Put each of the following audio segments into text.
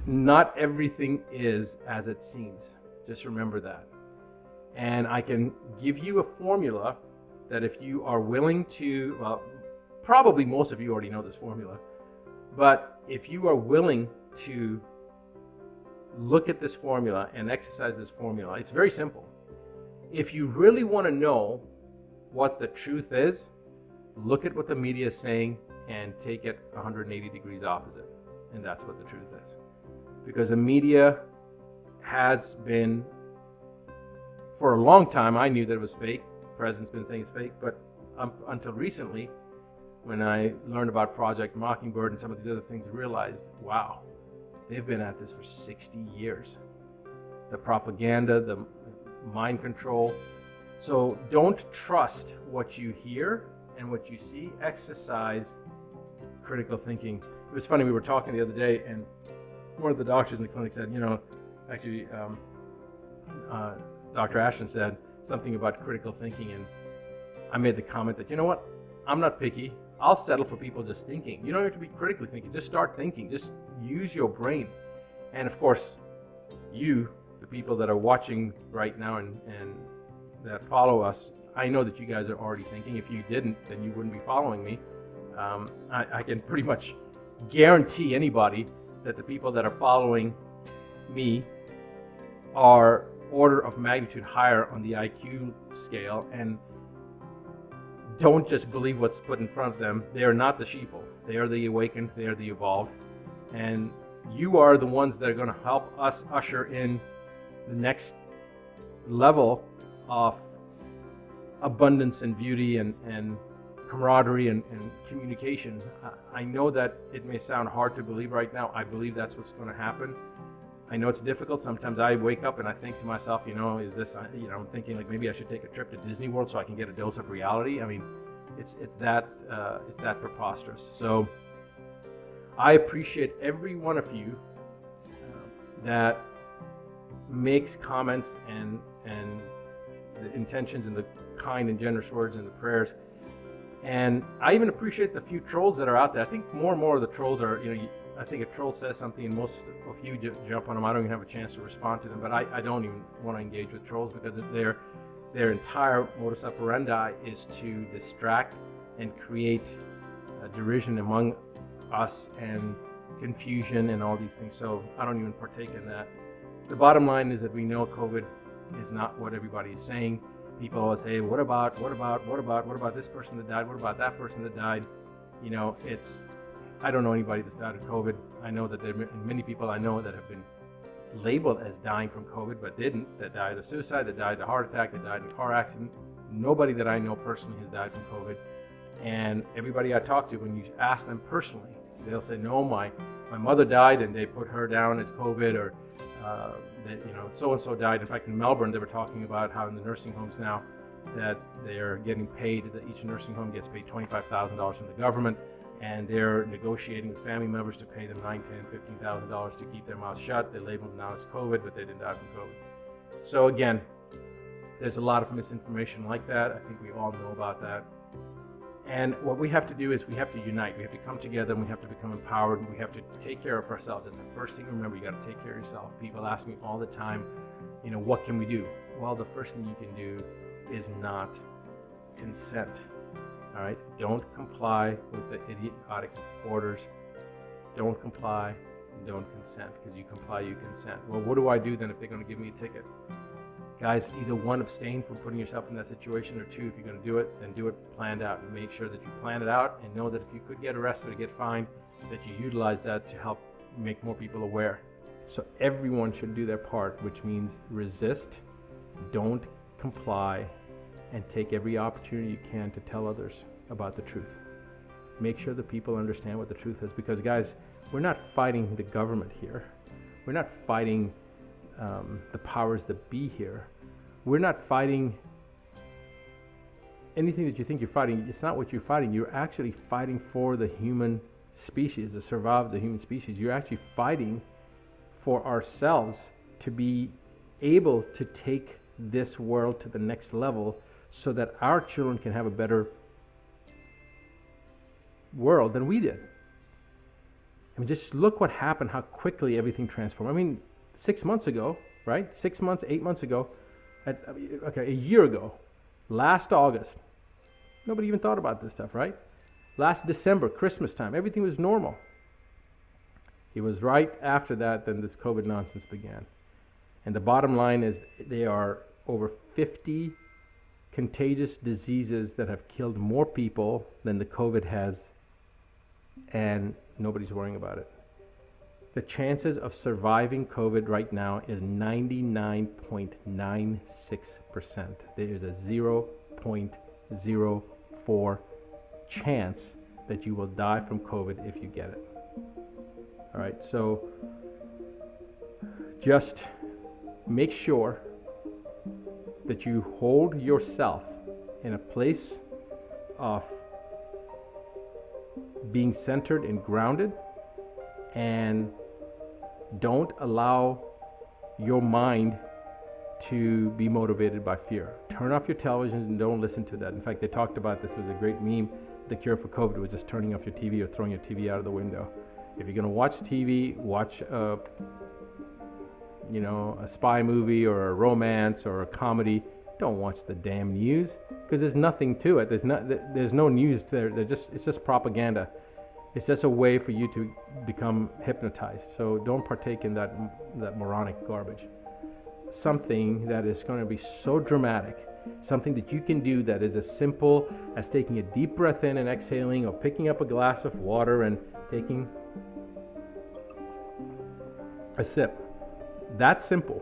Not everything is as it seems. Just remember that. And I can give you a formula that if you are willing to, well, probably most of you already know this formula, but if you are willing to look at this formula and exercise this formula, it's very simple. If you really want to know what the truth is, look at what the media is saying and take it 180 degrees opposite. And that's what the truth is. Because the media has been, for a long time, I knew that it was fake. The president's been saying it's fake, but until recently, when I learned about Project Mockingbird and some of these other things, I realized, wow, they've been at this for 60 years. The propaganda, the mind control. So don't trust what you hear and what you see. Exercise critical thinking. It was funny, we were talking the other day, and one of the doctors in the clinic said, Dr. Ashton said something about critical thinking, and I made the comment that, you know what, I'm not picky. I'll settle for people just thinking. You don't have to be critically thinking. Just start thinking. Just use your brain. And of course, you, the people that are watching right now and that follow us, I know that you guys are already thinking. If you didn't, then you wouldn't be following me. I can pretty much guarantee anybody that the people that are following me are order of magnitude higher on the IQ scale, and don't just believe what's put in front of them. They are not the sheeple. They are the awakened. They are the evolved. And you are the ones that are going to help us usher in the next level of abundance and beauty and camaraderie and communication. I know that it may sound hard to believe right now. I believe that's what's going to happen. I know it's difficult. Sometimes I wake up and I think to myself, is this, I'm thinking like maybe I should take a trip to Disney World so I can get a dose of reality. I mean, it's that preposterous. So I appreciate every one of you that makes comments and the intentions and the kind and generous words and the prayers. And I even appreciate the few trolls that are out there. I think more and more of the trolls are, I think a troll says something and most of you jump on them. I don't even have a chance to respond to them, but I don't even want to engage with trolls because their entire modus operandi is to distract and create derision among us and confusion and all these things. So I don't even partake in that. The bottom line is that we know COVID is not what everybody is saying. People always say, what about this person that died? What about that person that died? I don't know anybody that's died of COVID. I know that there are many people I know that have been labeled as dying from COVID, but didn't, that died of suicide, that died of heart attack, that died in a car accident. Nobody that I know personally has died from COVID. And everybody I talk to, when you ask them personally, they'll say, no, my mother died and they put her down as COVID, or so-and-so died. In fact, in Melbourne, they were talking about how in the nursing homes now that they are getting paid, that each nursing home gets paid $25,000 from the government, and they're negotiating with family members to pay them $9,000, $10,000, $15,000 to keep their mouths shut. They label them now as COVID, but they didn't die from COVID. So again, there's a lot of misinformation like that. I think we all know about that. And what we have to do is we have to unite. We have to come together and we have to become empowered, and we have to take care of ourselves. That's the first thing. Remember, you got to take care of yourself. People ask me all the time, what can we do? Well, the first thing you can do is not consent. All right? Don't comply with the idiotic orders. Don't comply. Don't consent. Because you comply, you consent. Well, what do I do then if they're going to give me a ticket? Guys, either one, abstain from putting yourself in that situation, or two, if you're going to do it, then do it planned out, and make sure that you plan it out and know that if you could get arrested or get fined, that you utilize that to help make more people aware. So everyone should do their part, which means resist, don't comply, and take every opportunity you can to tell others about the truth. Make sure that people understand what the truth is, because guys, we're not fighting the government here. We're not fighting the powers that be here. We're not fighting anything that you think you're fighting. It's not what you're fighting. You're actually fighting for the human species, the survival of the human species. You're actually fighting for ourselves to be able to take this world to the next level so that our children can have a better world than we did. I mean, just look what happened, how quickly everything transformed. I mean, 6 months ago, right? 6 months, 8 months ago, a year ago, last August, nobody even thought about this stuff, right? Last December, Christmas time, everything was normal. It was right after that then this COVID nonsense began. And the bottom line is there are over 50 contagious diseases that have killed more people than the COVID has, and nobody's worrying about it. The chances of surviving COVID right now is 99.96%. There is a 0.04 chance that you will die from COVID if you get it. All right, so just make sure that you hold yourself in a place of being centered and grounded, and don't allow your mind to be motivated by fear. Turn off your televisions and don't listen to that. In fact, they talked about this. It was a great meme. The cure for COVID was just turning off your TV or throwing your TV out of the window. If you're going to watch TV, watch a spy movie or a romance or a comedy. Don't watch the damn news, because there's nothing to it. There's no news there. It's just propaganda. It's just a way for you to become hypnotized. So don't partake in that moronic garbage. Something that is going to be so dramatic, something that you can do that is as simple as taking a deep breath in and exhaling, or picking up a glass of water and taking a sip. That's simple.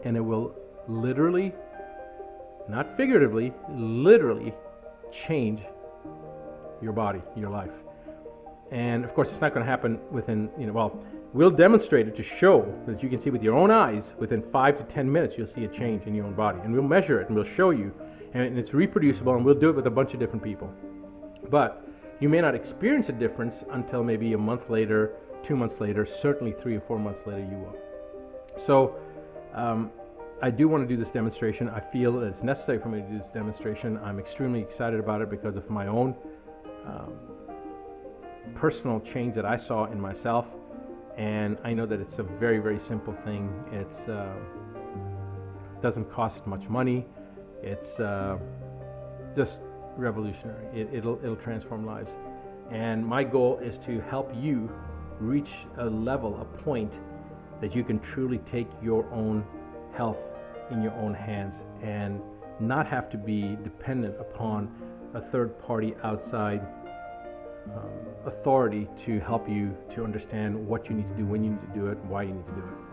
And it will literally, not figuratively, literally change your body, your life. And of course, it's not going to happen within, we'll demonstrate it to show that you can see with your own eyes within 5 to 10 minutes, you'll see a change in your own body. And we'll measure it and we'll show you. And it's reproducible, and we'll do it with a bunch of different people. But you may not experience a difference until maybe a month later, 2 months later, certainly 3 or 4 months later you will. So I do want to do this demonstration. I feel that it's necessary for me to do this demonstration. I'm extremely excited about it because of my own personal change that I saw in myself. And I know that it's a very, very simple thing. It doesn't cost much money. It's just revolutionary. It'll transform lives. And my goal is to help you reach a level, a point that you can truly take your own health in your own hands and not have to be dependent upon a third party outside authority to help you to understand what you need to do, when you need to do it, why you need to do it.